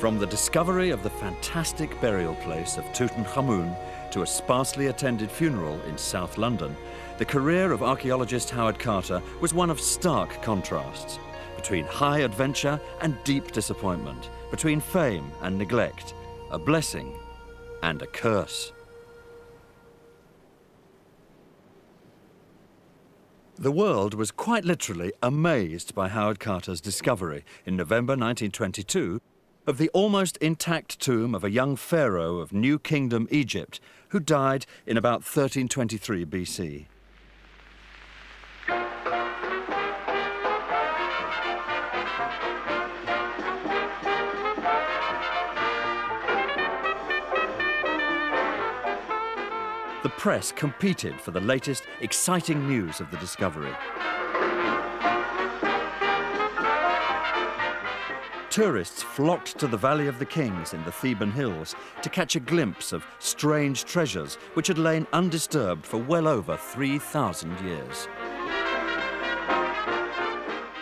From the discovery of the fantastic burial place of Tutankhamun to a sparsely attended funeral in South London, the career of archaeologist Howard Carter was one of stark contrasts, between high adventure and deep disappointment, between fame and neglect, a blessing and a curse. The world was quite literally amazed by Howard Carter's discovery in November 1922 of the almost intact tomb of a young pharaoh of New Kingdom Egypt who died in about 1323 BC. The press competed for the latest exciting news of the discovery. Tourists flocked to the Valley of the Kings in the Theban hills to catch a glimpse of strange treasures which had lain undisturbed for well over 3,000 years.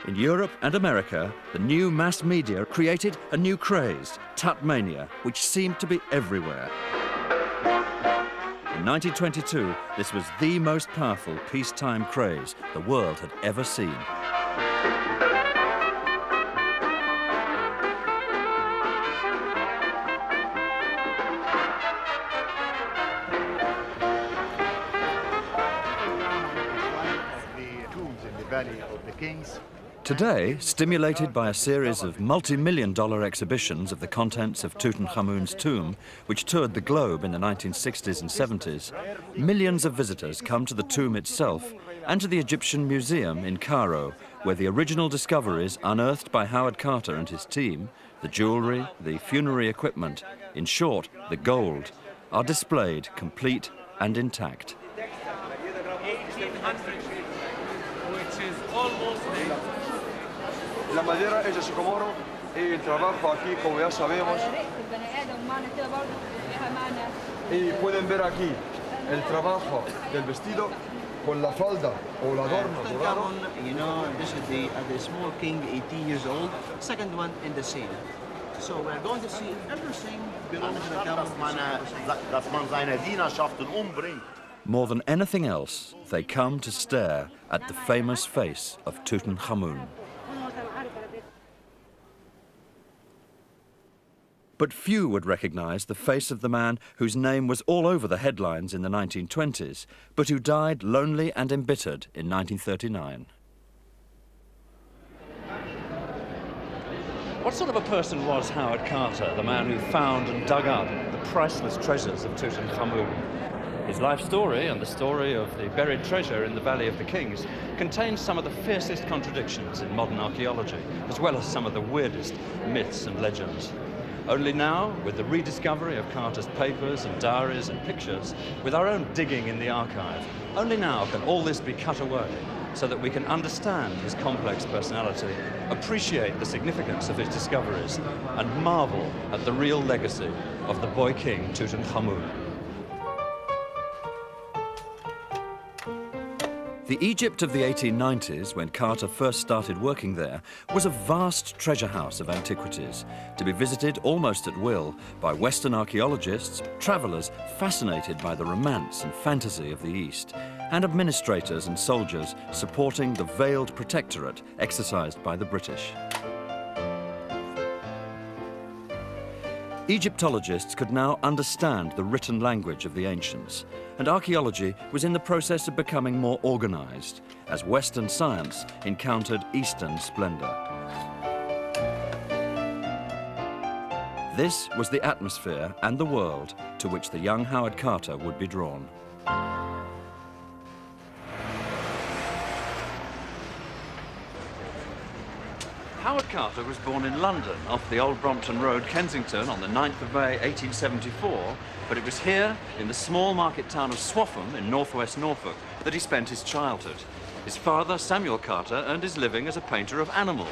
In Europe and America, the new mass media created a new craze, Tutmania, which seemed to be everywhere. In 1922, this was the most powerful peacetime craze the world had ever seen. Today, stimulated by a series of multi-million-dollar exhibitions of the contents of Tutankhamun's tomb, which toured the globe in the 1960s and 70s, millions of visitors come to the tomb itself and to the Egyptian Museum in Cairo, where the original discoveries unearthed by Howard Carter and his team, the jewelry, the funerary equipment, in short, the gold, are displayed complete and intact. 1800, which is almost there. La madera hecha su comoro y el trabajo aquí, como ya sabemos. Y pueden ver aquí el trabajo del vestido con la falda o el adorno dorado. You know, this is the small king, 18 years old, second one in the scene. So we're going to see everything belongs to the camel. More than anything else, they come to stare at the famous face of Tutankhamun. But few would recognize the face of the man whose name was all over the headlines in the 1920s, but who died lonely and embittered in 1939. What sort of a person was Howard Carter, the man who found and dug up the priceless treasures of Tutankhamun? His life story and the story of the buried treasure in the Valley of the Kings contains some of the fiercest contradictions in modern archaeology, as well as some of the weirdest myths and legends. Only now, with the rediscovery of Carter's papers and diaries and pictures, with our own digging in the archive, only now can all this be cut away so that we can understand his complex personality, appreciate the significance of his discoveries, and marvel at the real legacy of the boy king Tutankhamun. The Egypt of the 1890s, when Carter first started working there, was a vast treasure house of antiquities, to be visited almost at will by Western archaeologists, travelers fascinated by the romance and fantasy of the East, and administrators and soldiers supporting the veiled protectorate exercised by the British. Egyptologists could now understand the written language of the ancients, and archaeology was in the process of becoming more organized as Western science encountered Eastern splendor. This was the atmosphere and the world to which the young Howard Carter would be drawn. Howard Carter was born in London, off the Old Brompton Road, Kensington, on the 9th of May, 1874, but it was here, in the small market town of Swaffham, in northwest Norfolk, that he spent his childhood. His father, Samuel Carter, earned his living as a painter of animals,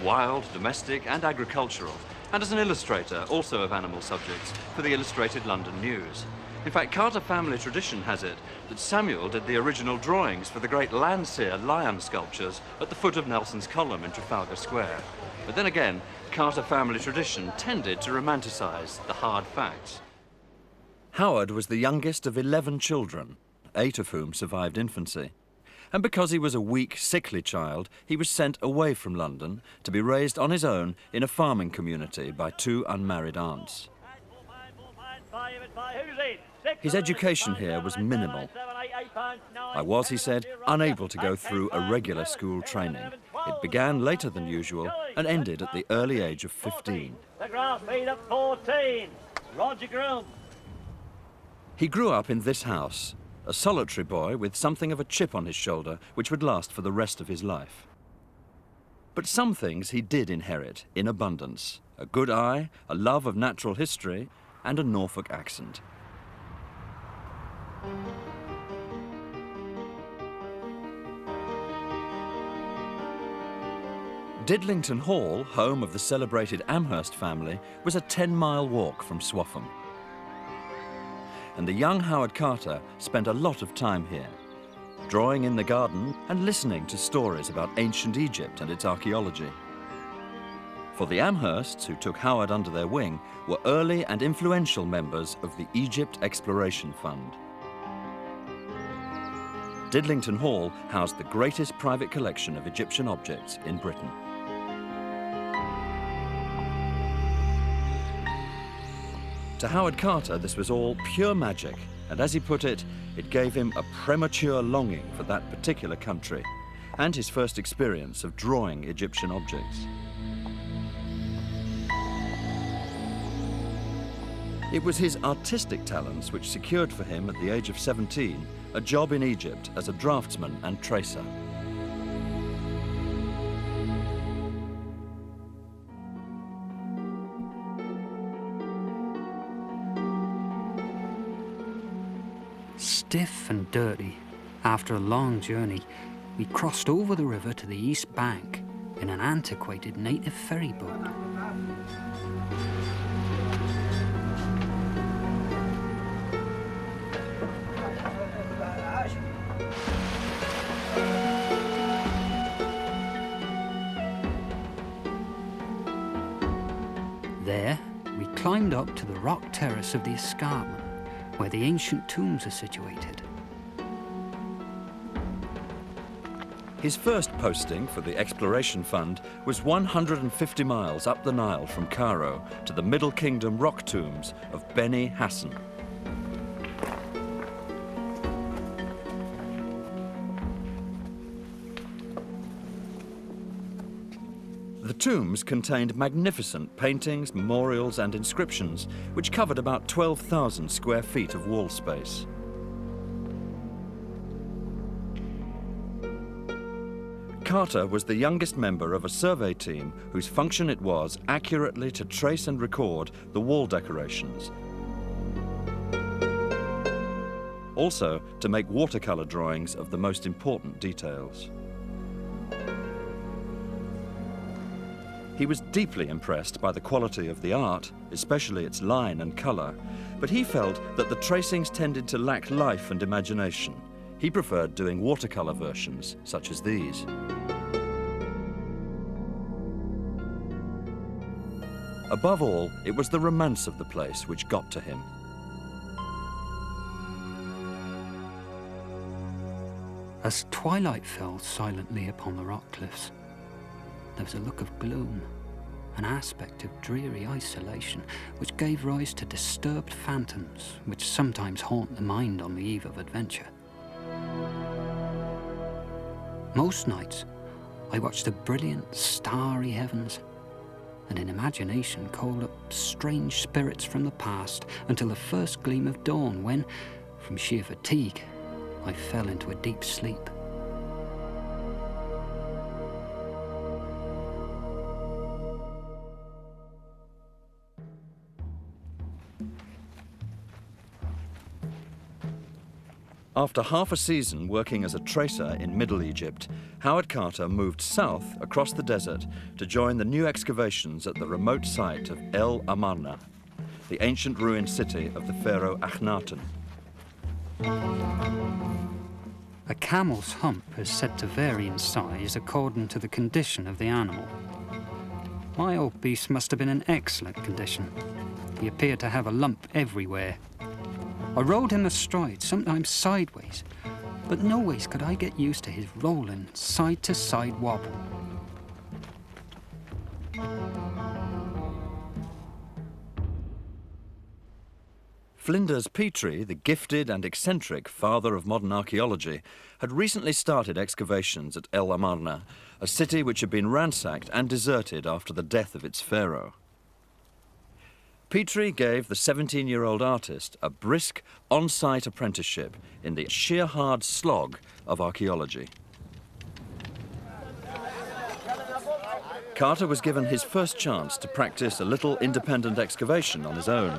wild, domestic, and agricultural, and as an illustrator, also of animal subjects, for the Illustrated London News. In fact, Carter family tradition has it that Samuel did the original drawings for the great Landseer lion sculptures at the foot of Nelson's Column in Trafalgar Square. But then again, Carter family tradition tended to romanticize the hard facts. Howard was the youngest of 11 children, 8 of whom survived infancy. And because he was a weak, sickly child, he was sent away from London to be raised on his own in a farming community by 2 unmarried aunts. His education here was minimal. I was, he said, unable to go through a regular school training. It began later than usual and ended at the early age of 15. The grass feed at 14. Roger Groom. He grew up in this house, a solitary boy with something of a chip on his shoulder which would last for the rest of his life. But some things he did inherit in abundance: a good eye, a love of natural history, and a Norfolk accent. Didlington Hall, home of the celebrated Amherst family, was a 10-mile walk from Swaffham. And the young Howard Carter spent a lot of time here, drawing in the garden and listening to stories about ancient Egypt and its archaeology. For the Amhersts, who took Howard under their wing, were early and influential members of the Egypt Exploration Fund. Didlington Hall housed the greatest private collection of Egyptian objects in Britain. To Howard Carter, this was all pure magic, and as he put it, it gave him a premature longing for that particular country and his first experience of drawing Egyptian objects. It was his artistic talents which secured for him, at the age of 17, a job in Egypt as a draftsman and tracer. Stiff and dirty, after a long journey, we crossed over the river to the east bank in an antiquated native ferry boat. There, we climbed up to the rock terrace of the escarpment, where the ancient tombs are situated. His first posting for the Exploration Fund was 150 miles up the Nile from Cairo to the Middle Kingdom rock tombs of Beni Hassan. The tombs contained magnificent paintings, memorials and inscriptions, which covered about 12,000 square feet of wall space. Carter was the youngest member of a survey team whose function it was accurately to trace and record the wall decorations. Also, to make watercolor drawings of the most important details. He was deeply impressed by the quality of the art, especially its line and color, but he felt that the tracings tended to lack life and imagination. He preferred doing watercolor versions, such as these. Above all, it was the romance of the place which got to him. As twilight fell silently upon the rock cliffs, there was a look of gloom, an aspect of dreary isolation, which gave rise to disturbed phantoms which sometimes haunt the mind on the eve of adventure. Most nights, I watched the brilliant, starry heavens, and in imagination called up strange spirits from the past until the first gleam of dawn when, from sheer fatigue, I fell into a deep sleep. After half a season working as a tracer in Middle Egypt, Howard Carter moved south across the desert to join the new excavations at the remote site of El Amarna, the ancient ruined city of the pharaoh Akhenaten. A camel's hump is said to vary in size according to the condition of the animal. My old beast must have been in excellent condition. He appeared to have a lump everywhere. I rode him astride, sometimes sideways, but no ways could I get used to his rolling, side-to-side wobble. Flinders Petrie, the gifted and eccentric father of modern archaeology, had recently started excavations at El Amarna, a city which had been ransacked and deserted after the death of its pharaoh. Petrie gave the 17-year-old artist a brisk, on-site apprenticeship in the sheer hard slog of archaeology. Carter was given his first chance to practice a little independent excavation on his own.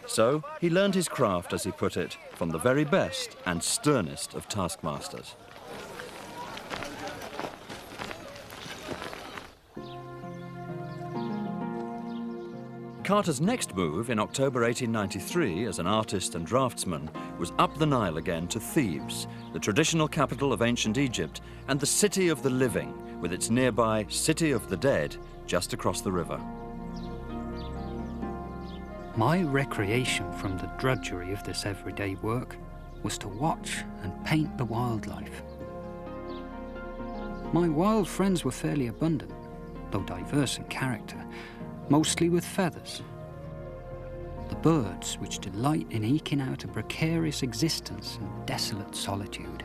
So he learned his craft, as he put it, from the very best and sternest of taskmasters. Carter's next move in October 1893 as an artist and draftsman was up the Nile again to Thebes, the traditional capital of ancient Egypt and the city of the living, with its nearby City of the Dead just across the river. My recreation from the drudgery of this everyday work was to watch and paint the wildlife. My wild friends were fairly abundant, though diverse in character, mostly with feathers. The birds which delight in eking out a precarious existence in desolate solitude.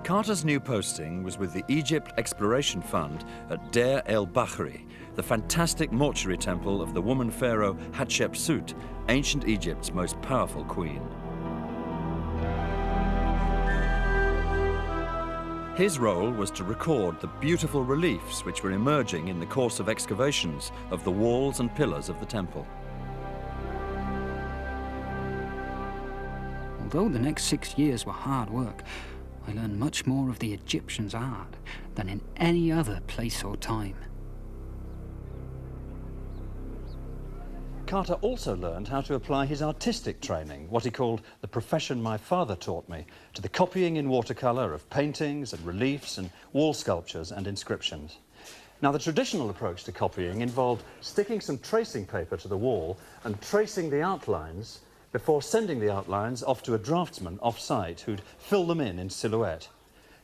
Carter's new posting was with the Egypt Exploration Fund at Deir el-Bahri, the fantastic mortuary temple of the woman pharaoh Hatshepsut, ancient Egypt's most powerful queen. His role was to record the beautiful reliefs which were emerging in the course of excavations of the walls and pillars of the temple. Although the next 6 years were hard work, I learned much more of the Egyptians' art than in any other place or time. Carter also learned how to apply his artistic training, what he called the profession my father taught me, to the copying in watercolour of paintings and reliefs and wall sculptures and inscriptions. Now, the traditional approach to copying involved sticking some tracing paper to the wall and tracing the outlines before sending the outlines off to a draftsman off-site who'd fill them in silhouette.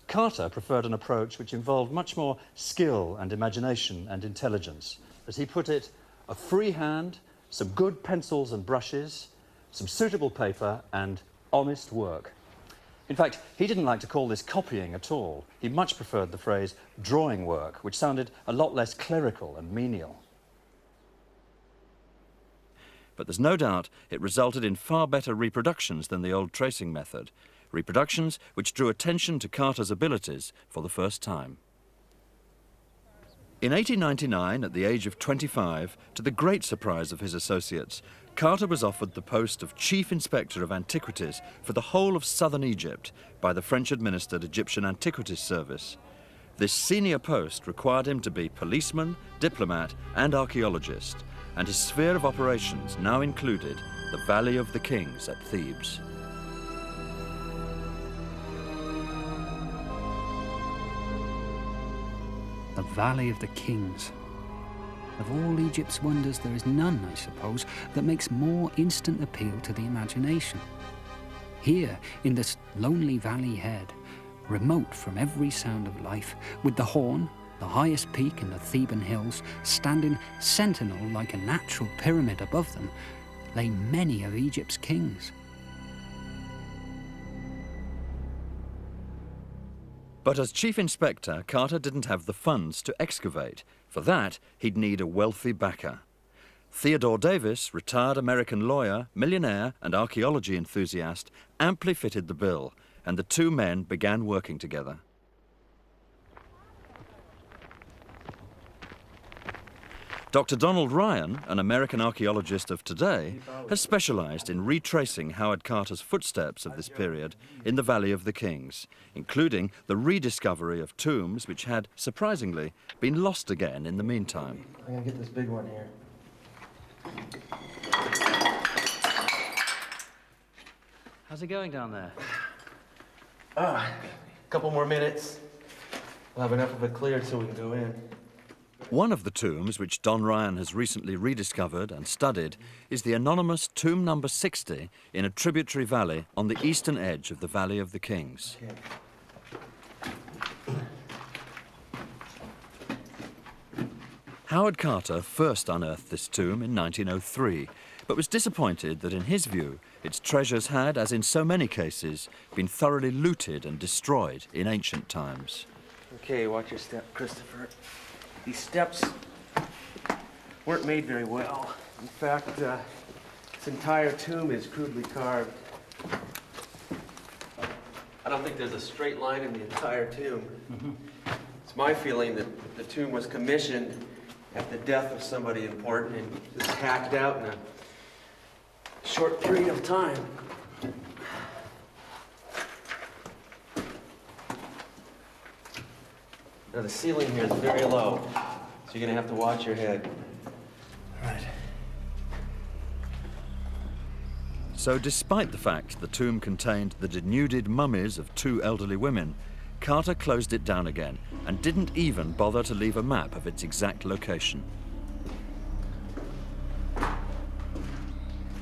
Carter preferred an approach which involved much more skill and imagination and intelligence. As he put it, a free hand, some good pencils and brushes, some suitable paper and honest work. In fact, he didn't like to call this copying at all. He much preferred the phrase drawing work, which sounded a lot less clerical and menial. But there's no doubt it resulted in far better reproductions than the old tracing method, reproductions which drew attention to Carter's abilities for the first time. In 1899, at the age of 25, to the great surprise of his associates, Carter was offered the post of Chief Inspector of Antiquities for the whole of southern Egypt by the French-administered Egyptian Antiquities Service. This senior post required him to be policeman, diplomat and archaeologist, and his sphere of operations now included the Valley of the Kings at Thebes. The Valley of the Kings. Of all Egypt's wonders, there is none, I suppose, that makes more instant appeal to the imagination. Here, in this lonely valley head, remote from every sound of life, with the Horn, the highest peak in the Theban hills, standing sentinel like a natural pyramid above them, lay many of Egypt's kings. But as Chief Inspector, Carter didn't have the funds to excavate. For that, he'd need a wealthy backer. Theodore Davis, retired American lawyer, millionaire and archaeology enthusiast, amply fitted the bill, and the two men began working together. Dr. Donald Ryan, an American archaeologist of today, has specialized in retracing Howard Carter's footsteps of this period in the Valley of the Kings, including the rediscovery of tombs which had, surprisingly, been lost again in the meantime. I'm gonna get this big one here. How's it going down there? A couple more minutes. We'll have enough of it cleared so we can go in. One of the tombs which Don Ryan has recently rediscovered and studied is the anonymous tomb number 60 in a tributary valley on the eastern edge of the Valley of the Kings. Howard Carter first unearthed this tomb in 1903, but was disappointed that in his view its treasures had, as in so many cases, been thoroughly looted and destroyed in ancient times. Okay, watch your step, Christopher. These steps weren't made very well. In fact, this entire tomb is crudely carved. I don't think there's a straight line in the entire tomb. It's my feeling that the tomb was commissioned at the death of somebody important and just hacked out in a short period of time. Now the ceiling here is very low, so you're gonna have to watch your head. All right. So despite the fact the tomb contained the denuded mummies of two elderly women, Carter closed it down again and didn't even bother to leave a map of its exact location.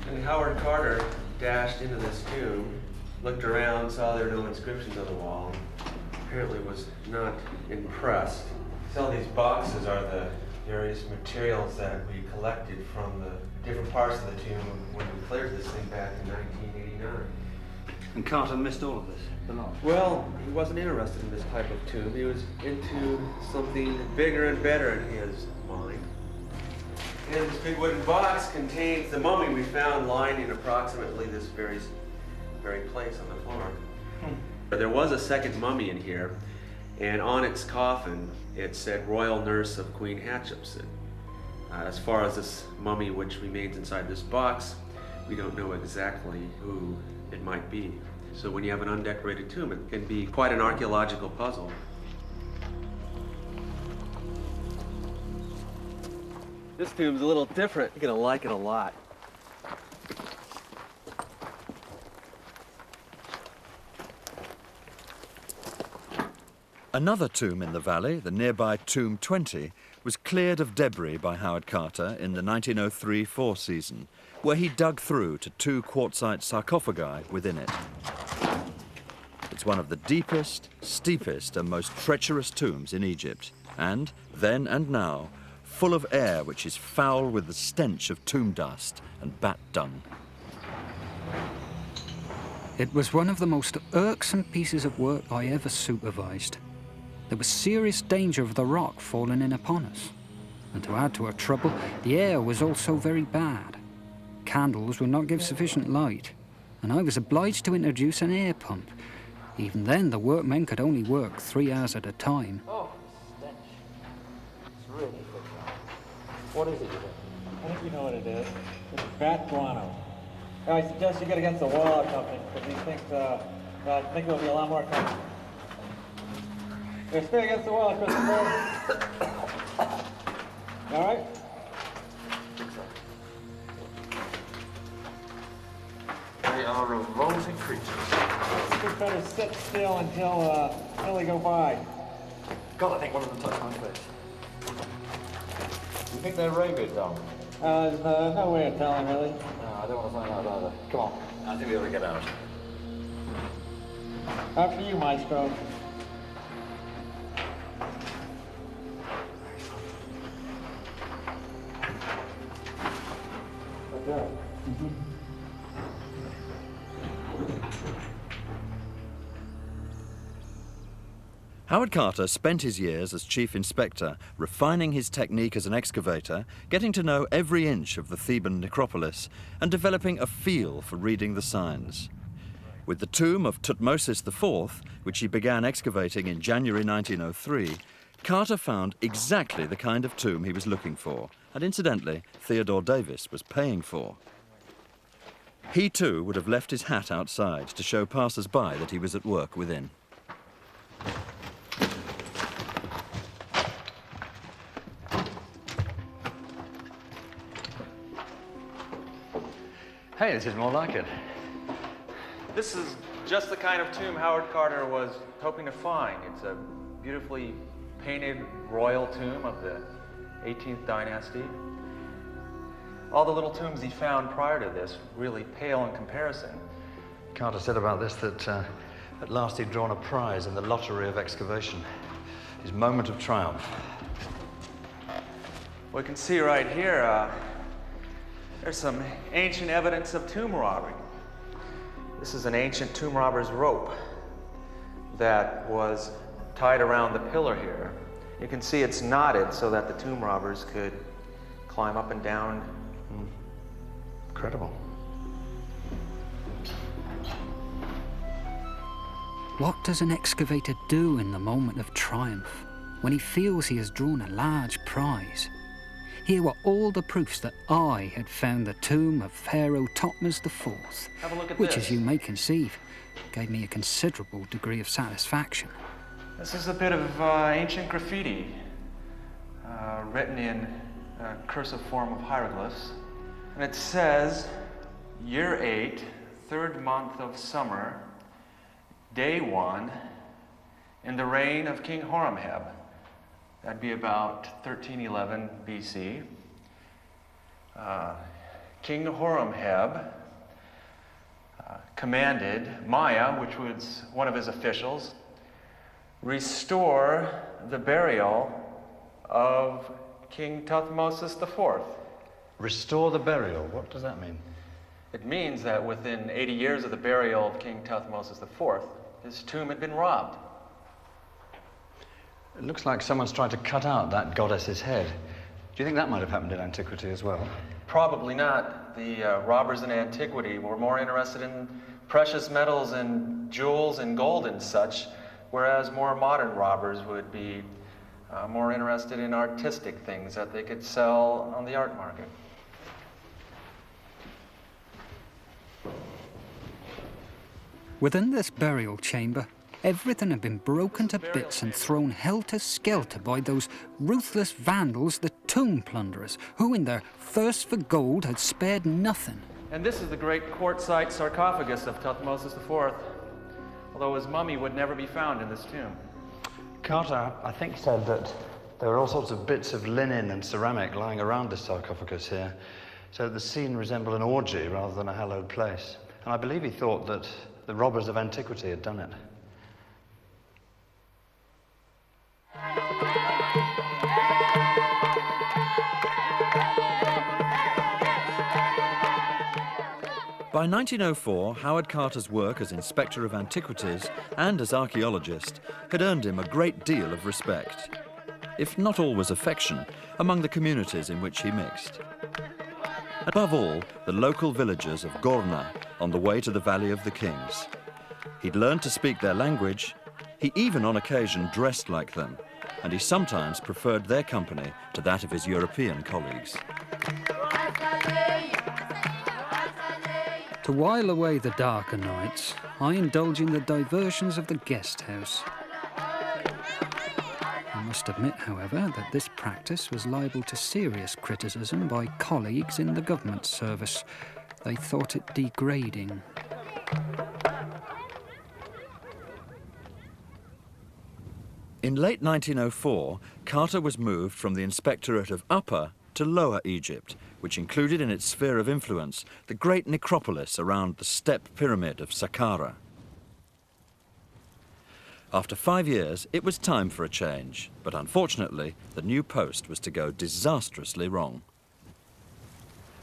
And Howard Carter dashed into this tomb, looked around, saw there were no inscriptions on the wall, apparently was not impressed. Some of these boxes are the various materials that we collected from the different parts of the tomb when we cleared this thing back in 1989. And Carter missed all of this? Well, he wasn't interested in this type of tomb. He was into something bigger and better in his mind. And this big wooden box contains the mummy we found lying in approximately this very place on the floor. There was a second mummy in here, and on its coffin it said Royal Nurse of Queen Hatshepsut. As far as this mummy which remains inside this box, we don't know exactly who it might be. So when you have an undecorated tomb, it can be quite an archaeological puzzle. This tomb's a little different. You're gonna like it a lot. Another tomb in the valley, the nearby Tomb 20, was cleared of debris by Howard Carter in the 1903-04 season, where he dug through to two quartzite sarcophagi within it. It's one of the deepest, steepest and most treacherous tombs in Egypt, and, then and now, full of air which is foul with the stench of tomb dust and bat dung. It was one of the most irksome pieces of work I ever supervised. There was serious danger of the rock falling in upon us. And to add to our trouble, the air was also very bad. Candles would not give sufficient light, and I was obliged to introduce an air pump. Even then, the workmen could only work 3 hours at a time. Oh, stench. It's really foul. What is it you think? I think you know what it is. It's bat guano. I suggest you get against the wall or something, because these things, I think there'll be a lot more coming. Here, stay against the wall, Christopher. All right? They are revolting creatures. You better sit still until they go by. God, I think one of them touched my face. You think they're rabid, Dom? There's no way of telling, really. No, I don't want to find out either. Come on. I think we ought to get out. After you, Maestro. Right there. Howard Carter spent his years as chief inspector, refining his technique as an excavator, getting to know every inch of the Theban necropolis, and developing a feel for reading the signs. With the tomb of Thutmosis IV, which he began excavating in January 1903, Carter found exactly the kind of tomb he was looking for, and incidentally, Theodore Davis was paying for. He too would have left his hat outside to show passers-by that he was at work within. Hey, this is more like it. This is just the kind of tomb Howard Carter was hoping to find. It's a beautifully painted royal tomb of the 18th dynasty. All the little tombs he found prior to this really pale in comparison. Carter said about this that at last he'd drawn a prize in the lottery of excavation. His moment of triumph. We can see right here, there's some ancient evidence of tomb robbery. This is an ancient tomb robber's rope that was tied around the pillar here. You can see it's knotted so that the tomb robbers could climb up and down. Incredible. What does an excavator do in the moment of triumph, when he feels he has drawn a large prize? Here were all the proofs that I had found the tomb of Pharaoh Thutmose IV, Have a look at which, this. as you may conceive, gave me a considerable degree of satisfaction. This is a bit of ancient graffiti written in a cursive form of hieroglyphs. And it says, year 8, 3rd month of summer, day 1, in the reign of King Horemheb. That'd be about 1311 BC. King Horemheb commanded Maya, which was one of his officials, restore the burial of King Thutmose IV. Restore the burial, what does that mean? It means that within 80 years of the burial of King Thutmose IV, his tomb had been robbed. It looks like someone's tried to cut out that goddess's head. Do you think that might have happened in antiquity as well? Probably not. The robbers in antiquity were more interested in precious metals and jewels and gold and such, whereas more modern robbers would be more interested in artistic things that they could sell on the art market. Within this burial chamber, everything had been broken to bits and thrown helter-skelter by those ruthless vandals, the tomb plunderers, who in their thirst for gold had spared nothing. And this is the great quartzite sarcophagus of Thutmose IV, although his mummy would never be found in this tomb. Carter, I think, said that there were all sorts of bits of linen and ceramic lying around the sarcophagus here, so the scene resembled an orgy rather than a hallowed place. And I believe he thought that the robbers of antiquity had done it. By 1904, Howard Carter's work as Inspector of Antiquities and as archaeologist had earned him a great deal of respect, if not always affection, among the communities in which he mixed. Above all, the local villagers of Gorna on the way to the Valley of the Kings. He'd learned to speak their language, he even on occasion dressed like them, and he sometimes preferred their company to that of his European colleagues. To while away the darker nights, I indulge in the diversions of the guest house. I must admit, however, that this practice was liable to serious criticism by colleagues in the government service. They thought it degrading. In late 1904, Carter was moved from the Inspectorate of Upper to Lower Egypt, which included in its sphere of influence the great necropolis around the step pyramid of Saqqara. After 5 years, it was time for a change, but unfortunately, the new post was to go disastrously wrong.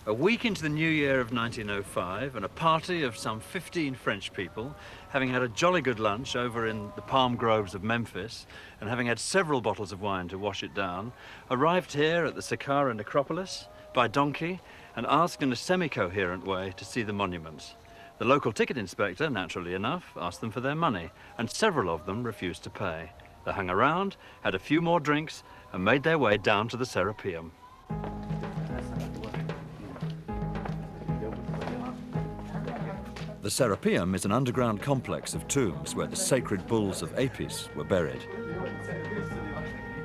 A week into the new year of 1905, and a party of some 15 French people, having had a jolly good lunch over in the palm groves of Memphis, and having had several bottles of wine to wash it down, arrived here at the Saqqara necropolis by donkey and asked in a semi-coherent way to see the monuments. The local ticket inspector, naturally enough, asked them for their money, and several of them refused to pay. They hung around, had a few more drinks, and made their way down to the Serapeum. The Serapeum is an underground complex of tombs where the sacred bulls of Apis were buried.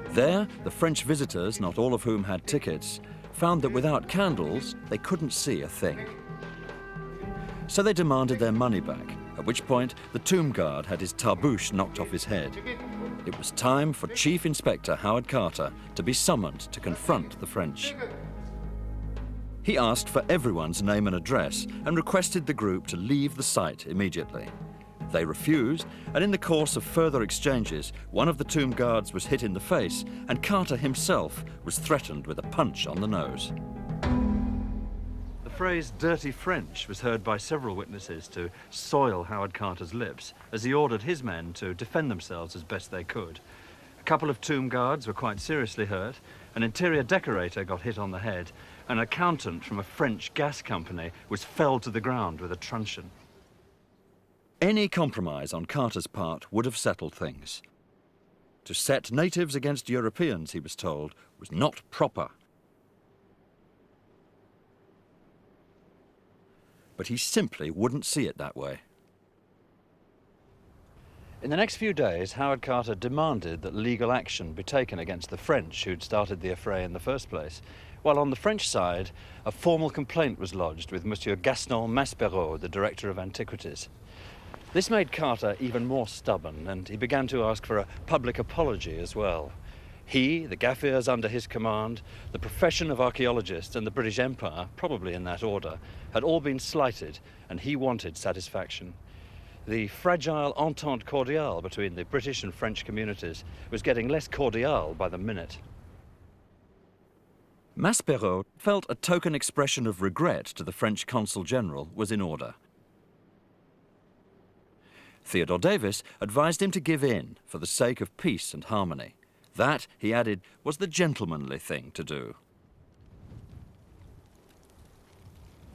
There, the French visitors, not all of whom had tickets, found that without candles, they couldn't see a thing. So they demanded their money back, at which point the tomb guard had his tarbouche knocked off his head. It was time for Chief Inspector Howard Carter to be summoned to confront the French. He asked for everyone's name and address and requested the group to leave the site immediately. They refused, and in the course of further exchanges, one of the tomb guards was hit in the face, and Carter himself was threatened with a punch on the nose. The phrase dirty French was heard by several witnesses to soil Howard Carter's lips as he ordered his men to defend themselves as best they could. A couple of tomb guards were quite seriously hurt, an interior decorator got hit on the head, an accountant from a French gas company was felled to the ground with a truncheon. Any compromise on Carter's part would have settled things. To set natives against Europeans, he was told, was not proper. But he simply wouldn't see it that way. In the next few days, Howard Carter demanded that legal action be taken against the French who'd started the affray in the first place, while on the French side, a formal complaint was lodged with Monsieur Gaston Maspero, the Director of Antiquities. This made Carter even more stubborn, and he began to ask for a public apology as well. He, the Gaffirs under his command, the profession of archaeologist, and the British Empire, probably in that order, had all been slighted, and he wanted satisfaction. The fragile entente cordiale between the British and French communities was getting less cordial by the minute. Maspero felt a token expression of regret to the French Consul General was in order. Theodore Davis advised him to give in for the sake of peace and harmony. That, he added, was the gentlemanly thing to do.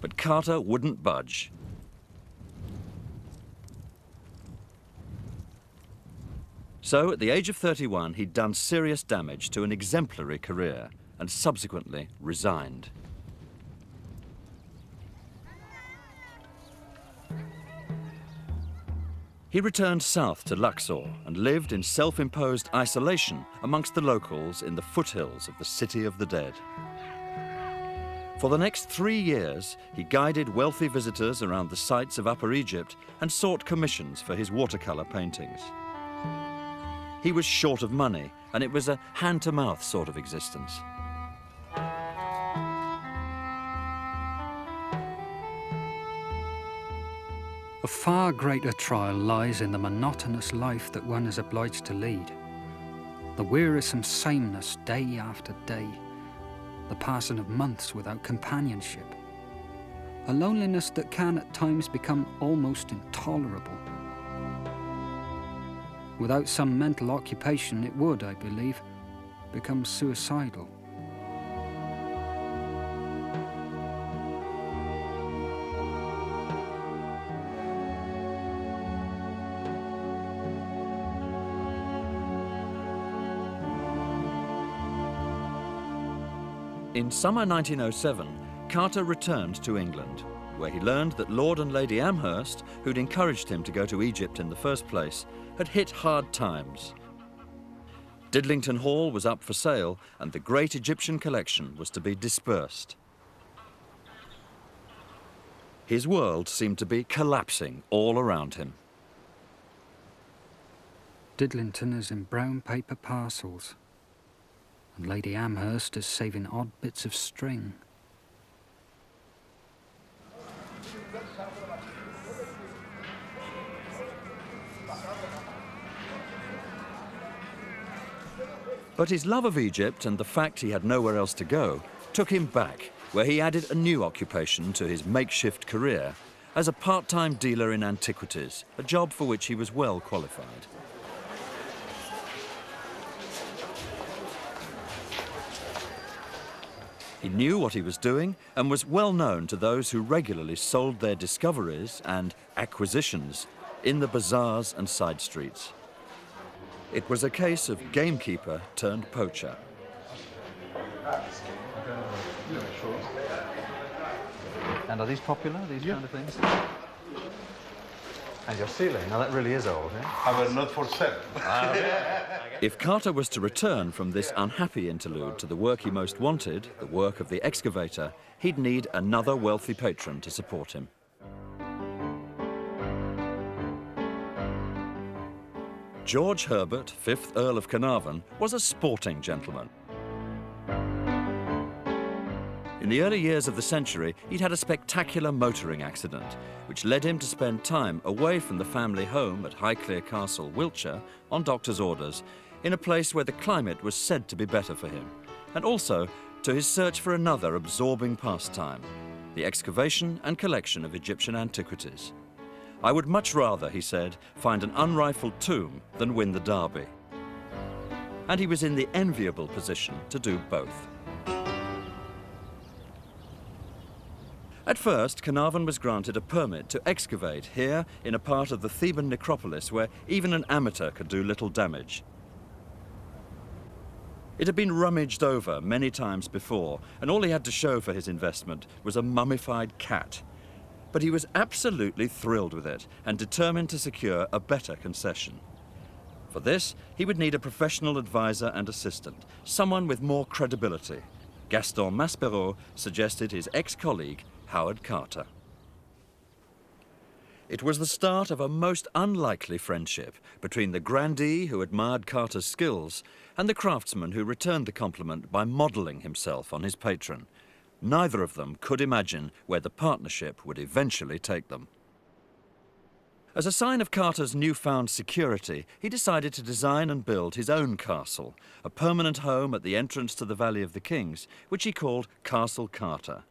But Carter wouldn't budge. So, at the age of 31, he'd done serious damage to an exemplary career and subsequently resigned. He returned south to Luxor and lived in self-imposed isolation amongst the locals in the foothills of the City of the Dead. For the next 3 years, he guided wealthy visitors around the sites of Upper Egypt and sought commissions for his watercolor paintings. He was short of money, and it was a hand-to-mouth sort of existence. A far greater trial lies in the monotonous life that one is obliged to lead. The wearisome sameness day after day. The passing of months without companionship. A loneliness that can at times become almost intolerable. Without some mental occupation, it would, I believe, become suicidal. In summer 1907, Carter returned to England, where he learned that Lord and Lady Amherst, who'd encouraged him to go to Egypt in the first place, had hit hard times. Didlington Hall was up for sale, and the great Egyptian collection was to be dispersed. His world seemed to be collapsing all around him. Didlington is in brown paper parcels, and Lady Amherst is saving odd bits of string. But his love of Egypt and the fact he had nowhere else to go took him back, where he added a new occupation to his makeshift career as a part-time dealer in antiquities, a job for which he was well qualified. He knew what he was doing and was well known to those who regularly sold their discoveries and acquisitions in the bazaars and side streets. It was a case of gamekeeper turned poacher. And are these popular, these kind of things? And your ceiling, now that really is old, eh? I will not for sale. If Carter was to return from this unhappy interlude to the work he most wanted, the work of the excavator, he'd need another wealthy patron to support him. George Herbert, 5th Earl of Carnarvon, was a sporting gentleman. In the early years of the century, he'd had a spectacular motoring accident, which led him to spend time away from the family home at Highclere Castle, Wiltshire, on doctor's orders, in a place where the climate was said to be better for him, and also to his search for another absorbing pastime, the excavation and collection of Egyptian antiquities. I would much rather, he said, find an unrifled tomb than win the Derby. And he was in the enviable position to do both. At first, Carnarvon was granted a permit to excavate here in a part of the Theban necropolis where even an amateur could do little damage. It had been rummaged over many times before, and all he had to show for his investment was a mummified cat. But he was absolutely thrilled with it and determined to secure a better concession. For this, he would need a professional advisor and assistant, someone with more credibility. Gaston Maspero suggested his ex-colleague, Howard Carter. It was the start of a most unlikely friendship between the grandee who admired Carter's skills and the craftsman who returned the compliment by modelling himself on his patron. Neither of them could imagine where the partnership would eventually take them. As a sign of Carter's newfound security, he decided to design and build his own castle, a permanent home at the entrance to the Valley of the Kings, which he called Castle Carter.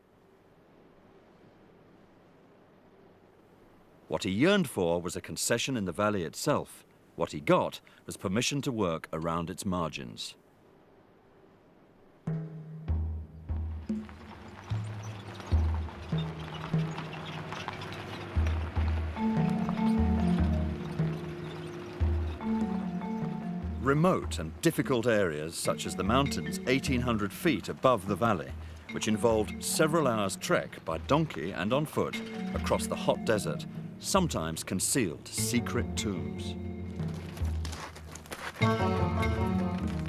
What he yearned for was a concession in the valley itself. What he got was permission to work around its margins. Remote and difficult areas, such as the mountains 1,800 feet above the valley, which involved several hours' trek by donkey and on foot across the hot desert, sometimes concealed secret tombs.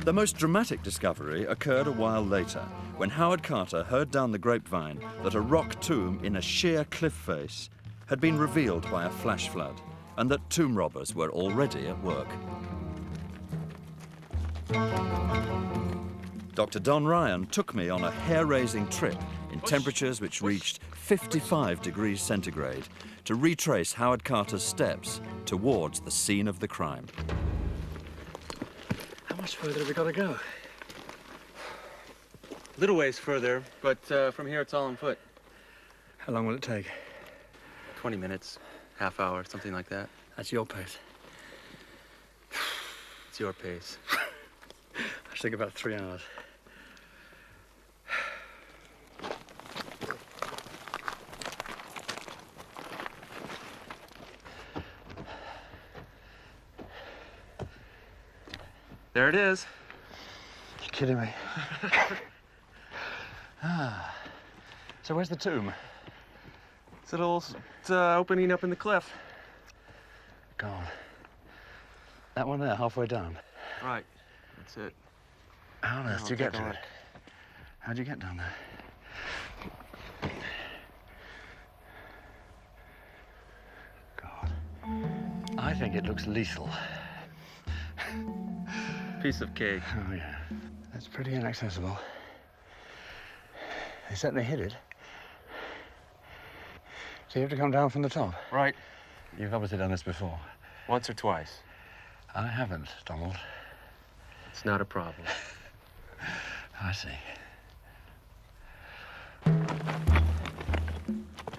The most dramatic discovery occurred a while later, when Howard Carter heard down the grapevine that a rock tomb in a sheer cliff face had been revealed by a flash flood, and that tomb robbers were already at work. Dr. Don Ryan took me on a hair-raising trip in temperatures which reached 55 degrees centigrade to retrace Howard Carter's steps towards the scene of the crime. How much further have we got to go? Little ways further, but from here it's all on foot. How long will it take? 20 minutes, half hour, something like that. That's your pace. It's your pace. I think about 3 hours. There it is. You're kidding me. So where's the tomb? It's a little opening up in the cliff. Gone. That one there, halfway down. Right. That's it. How on earth did you Take get a to look. it? How'd you get down there? God. I think it looks lethal. Piece of cake. Oh, yeah. That's pretty inaccessible. They certainly hid it. So you have to come down from the top? Right. You've obviously done this before. Once or twice. I haven't, Donald. It's not a problem. I see.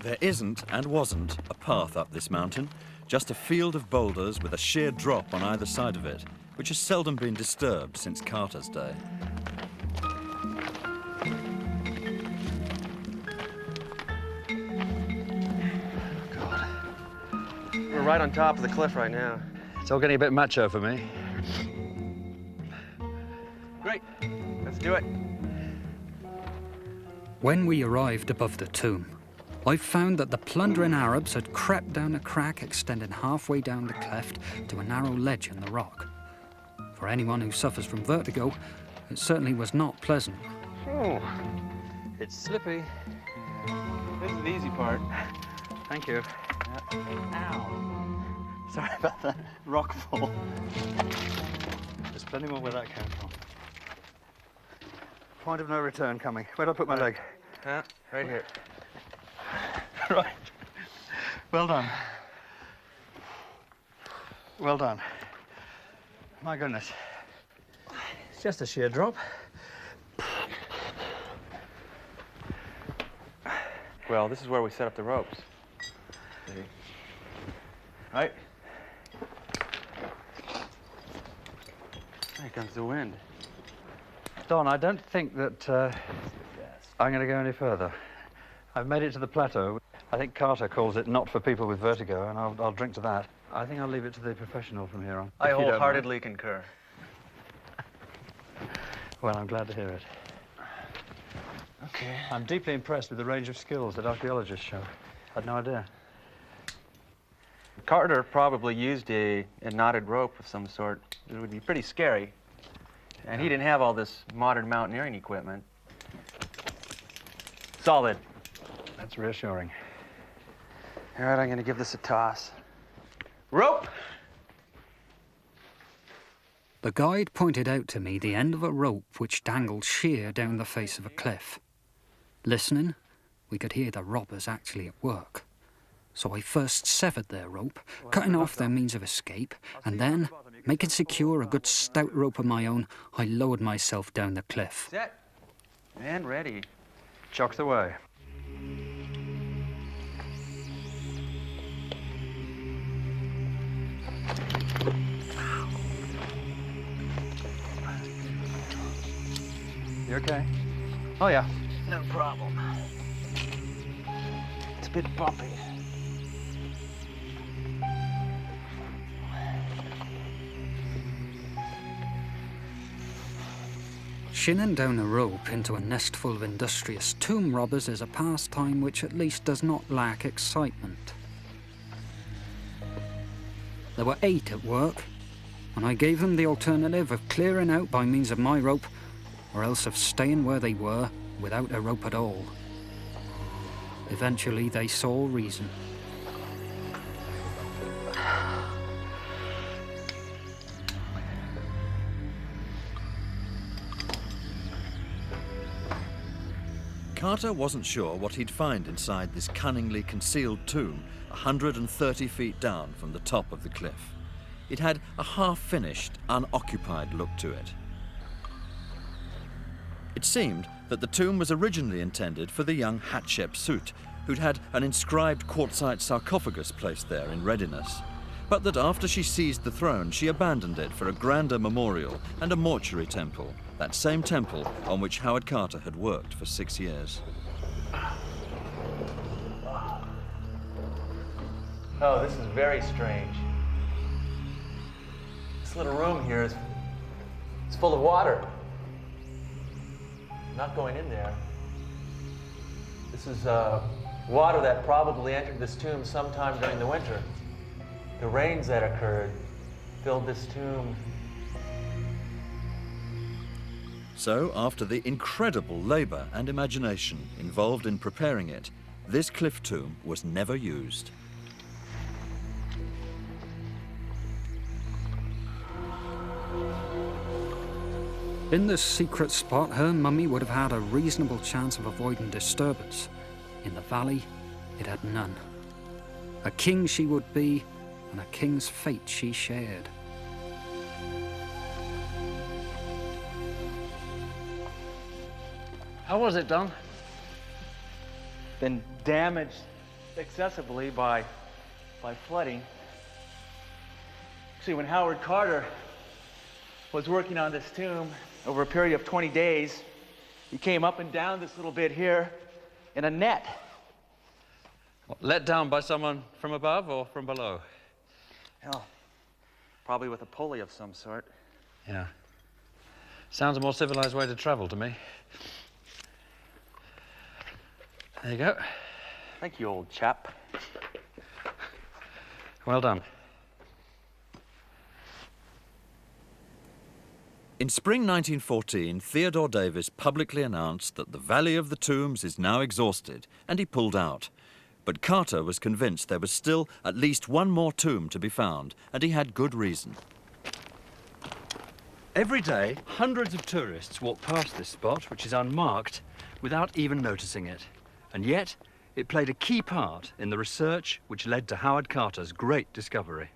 There isn't and wasn't a path up this mountain, just a field of boulders with a sheer drop on either side of it, which has seldom been disturbed since Carter's day. We're right on top of the cliff right now. It's all getting a bit macho for me. Do it. When we arrived above the tomb, I found that the plundering Arabs had crept down a crack extending halfway down the cleft to a narrow ledge in the rock. For anyone who suffers from vertigo, it certainly was not pleasant. Oh, it's slippy. This is the easy part. Thank you. Ow. Sorry about that rock fall. There's plenty more where that came from. Point of no return coming. Where'd I put my leg? Right here. Right. Well done. Well done. My goodness. It's just a sheer drop. Well, this is where we set up the ropes. See? Right? Here comes the wind. Don, I don't think that I'm going to go any further. I've made it to the plateau. I think Carter calls it not for people with vertigo, and I'll drink to that. I think I'll leave it to the professional from here on. I if you don't mind. wholeheartedly concur. Well, I'm glad to hear it. Okay. I'm deeply impressed with the range of skills that archaeologists show. Had no idea. Carter probably used a knotted rope of some sort. It would be pretty scary. And he didn't have all this modern mountaineering equipment. Solid. That's reassuring. All right, I'm going to give this a toss. Rope! The guide pointed out to me the end of a rope which dangled sheer down the face of a cliff. Listening, we could hear the robbers actually at work. So I first severed their rope, cutting off their means of escape, and then, making secure a good stout rope of my own, I lowered myself down the cliff. Set. And ready. Chucked away. You okay? Oh, yeah. No problem. It's a bit bumpy. Shinning down a rope into a nest full of industrious tomb robbers is a pastime which at least does not lack excitement. There were 8 at work, and I gave them the alternative of clearing out by means of my rope, or else of staying where they were without a rope at all. Eventually they saw reason. Carter wasn't sure what he'd find inside this cunningly concealed tomb 130 feet down from the top of the cliff. It had a half-finished, unoccupied look to it. It seemed that the tomb was originally intended for the young Hatshepsut, who'd had an inscribed quartzite sarcophagus placed there in readiness, but that after she seized the throne, she abandoned it for a grander memorial and a mortuary temple, that same temple on which Howard Carter had worked for 6 years. Oh, this is very strange. This little room here is full of water. Not going in there. This is water that probably entered this tomb sometime during the winter. The rains that occurred filled this tomb. So, after the incredible labor and imagination involved in preparing it, this cliff tomb was never used. In this secret spot, her mummy would have had a reasonable chance of avoiding disturbance. In the valley, it had none. A king she would be, and a king's fate she shared. How was it done? Been damaged excessively by flooding. See, when Howard Carter was working on this tomb over a period of 20 days, he came up and down this little bit here in a net. Let down by someone from above or from below? Hell, probably with a pulley of some sort. Yeah. Sounds a more civilized way to travel to me. There you go. Thank you, old chap. Well done. In spring 1914, Theodore Davis publicly announced that the Valley of the Tombs is now exhausted, and he pulled out. But Carter was convinced there was still at least one more tomb to be found, and he had good reason. Every day, hundreds of tourists walk past this spot, which is unmarked, without even noticing it. And yet, it played a key part in the research which led to Howard Carter's great discovery.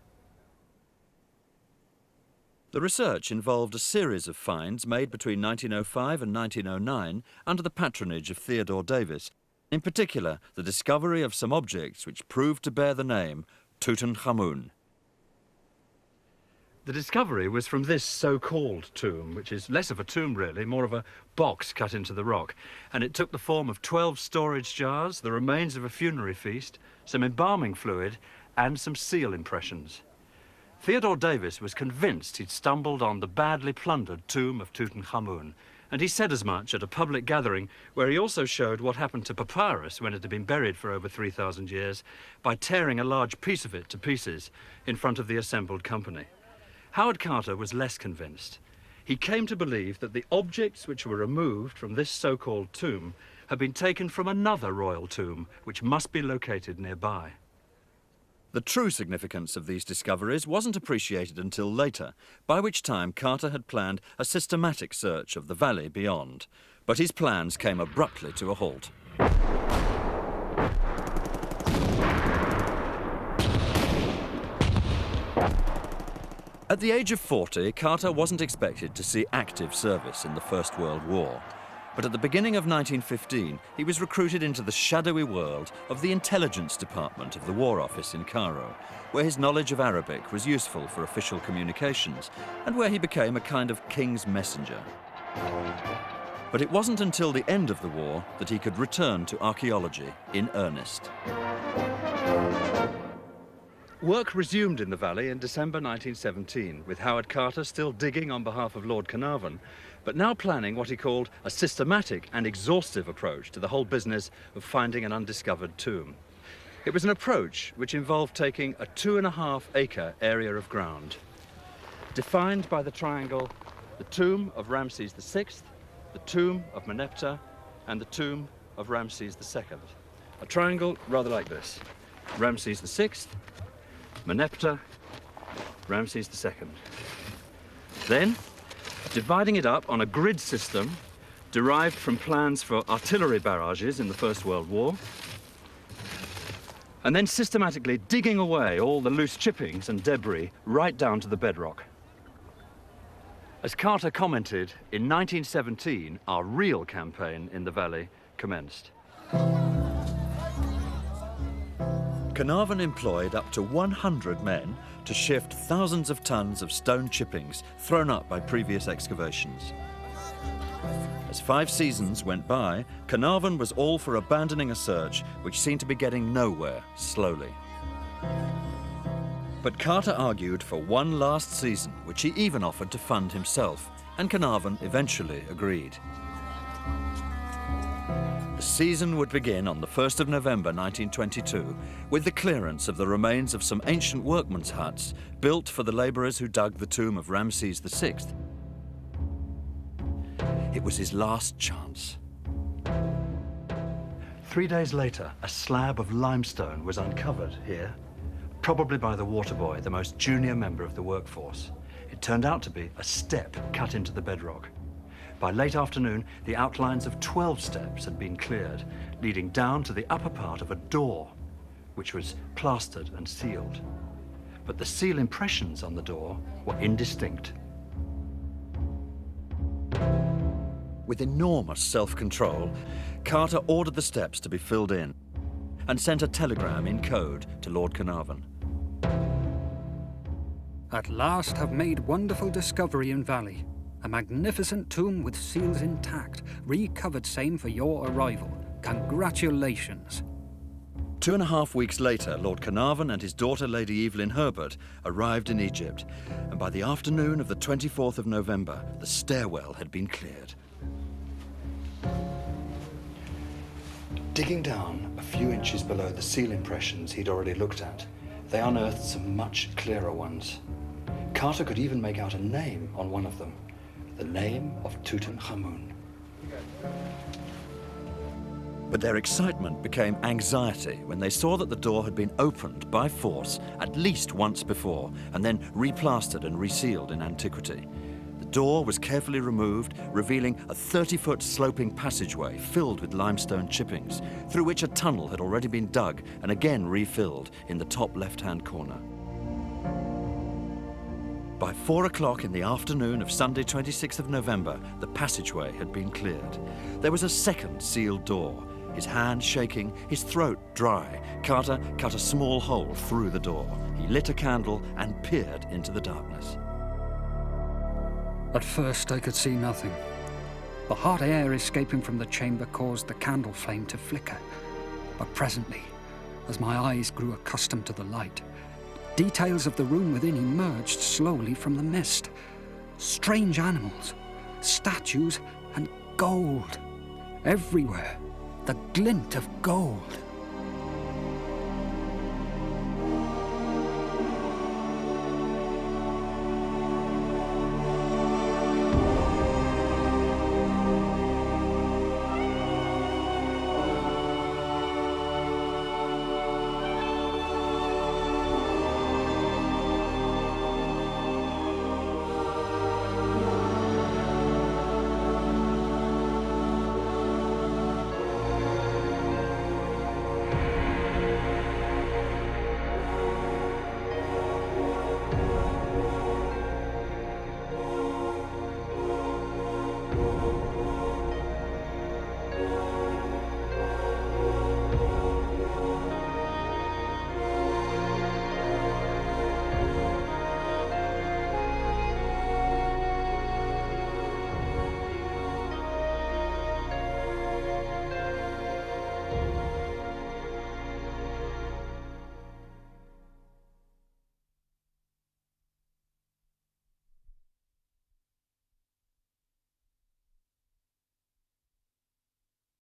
The research involved a series of finds made between 1905 and 1909 under the patronage of Theodore Davis. In particular, the discovery of some objects which proved to bear the name Tutankhamun. The discovery was from this so-called tomb, which is less of a tomb really, more of a box cut into the rock. And it took the form of 12 storage jars, the remains of a funerary feast, some embalming fluid, and some seal impressions. Theodore Davis was convinced he'd stumbled on the badly plundered tomb of Tutankhamun, and he said as much at a public gathering where he also showed what happened to papyrus when it had been buried for over 3,000 years by tearing a large piece of it to pieces in front of the assembled company. Howard Carter was less convinced. He came to believe that the objects which were removed from this so-called tomb had been taken from another royal tomb, which must be located nearby. The true significance of these discoveries wasn't appreciated until later, by which time Carter had planned a systematic search of the valley beyond. But his plans came abruptly to a halt. At the age of 40, Carter wasn't expected to see active service in the First World War. But at the beginning of 1915, he was recruited into the shadowy world of the intelligence department of the War Office in Cairo, where his knowledge of Arabic was useful for official communications, and where he became a kind of king's messenger. But it wasn't until the end of the war that he could return to archaeology in earnest. Work resumed in the valley in December 1917, with Howard Carter still digging on behalf of Lord Carnarvon, but now planning what he called a systematic and exhaustive approach to the whole business of finding an undiscovered tomb. It was an approach which involved taking a 2.5-acre area of ground, defined by the triangle the tomb of Ramses VI, the tomb of Meneptah, and the tomb of Ramses II. A triangle rather like this: Ramses VI, Meneptah, Ramses II. Then, dividing it up on a grid system derived from plans for artillery barrages in the First World War, and then systematically digging away all the loose chippings and debris right down to the bedrock. As Carter commented, in 1917, our real campaign in the valley commenced. Carnarvon employed up to 100 men to shift thousands of tons of stone chippings thrown up by previous excavations. As 5 seasons went by, Carnarvon was all for abandoning a search which seemed to be getting nowhere slowly. But Carter argued for one last season, which he even offered to fund himself, and Carnarvon eventually agreed. The season would begin on the 1st of November 1922 with the clearance of the remains of some ancient workmen's huts built for the labourers who dug the tomb of Ramses VI. It was his last chance. 3 days later, a slab of limestone was uncovered here, probably by the water boy, the most junior member of the workforce. It turned out to be a step cut into the bedrock. By late afternoon, the outlines of 12 steps had been cleared, leading down to the upper part of a door, which was plastered and sealed. But the seal impressions on the door were indistinct. With enormous self-control, Carter ordered the steps to be filled in and sent a telegram in code to Lord Carnarvon. At last have made wonderful discovery in valley. A magnificent tomb with seals intact, recovered same for your arrival. Congratulations. 2.5 weeks later, Lord Carnarvon and his daughter Lady Evelyn Herbert arrived in Egypt, and by the afternoon of the 24th of November, the stairwell had been cleared. Digging down a few inches below the seal impressions he'd already looked at, they unearthed some much clearer ones. Carter could even make out a name on one of them, the name of Tutankhamun. But their excitement became anxiety when they saw that the door had been opened by force at least once before and then replastered and resealed in antiquity. The door was carefully removed, revealing a 30-foot sloping passageway filled with limestone chippings, through which a tunnel had already been dug and again refilled in the top left-hand corner. By 4 o'clock in the afternoon of Sunday, 26th of November, the passageway had been cleared. There was a second sealed door. His hand shaking, his throat dry, Carter cut a small hole through the door. He lit a candle and peered into the darkness. At first I could see nothing. The hot air escaping from the chamber caused the candle flame to flicker. But presently, as my eyes grew accustomed to the light, details of the room within emerged slowly from the mist. Strange animals, statues, and gold. Everywhere, the glint of gold.